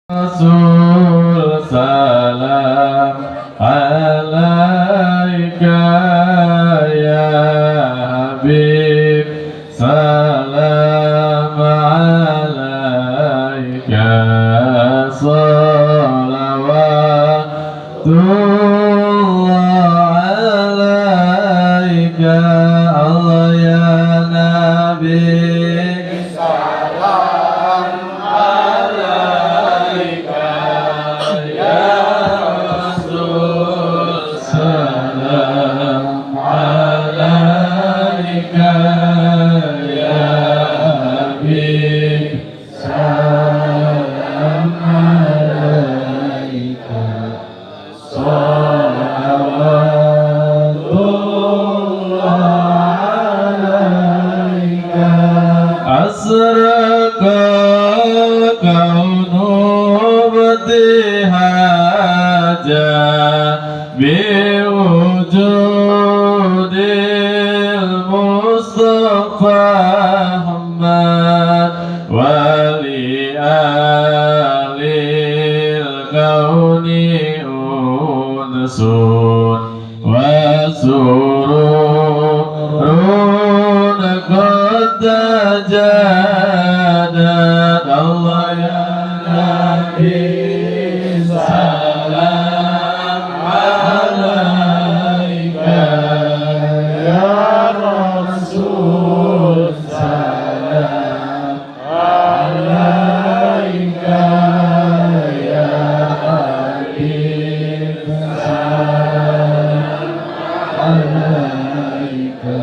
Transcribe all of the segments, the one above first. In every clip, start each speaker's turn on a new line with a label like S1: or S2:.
S1: Rasul salam alaika ya Habib salam alaika salawatullah alaika Allah ya Nabi asrakal kaunu btihaja biwujudil Mustafa Muhammad wali alil kauni unsun wa sururun qad jadat Allah ya Nabi salam alaika ya Rasul salam alaika ya Habib salam alaika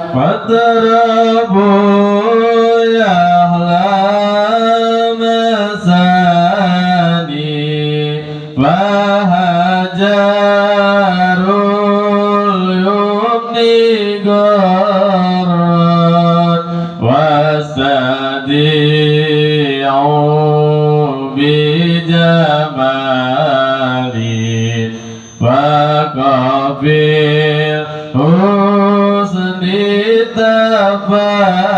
S1: Fatarabu ya masani Fahajarul yubni goron Wasadi'u bijamalin Fakafir husni tafar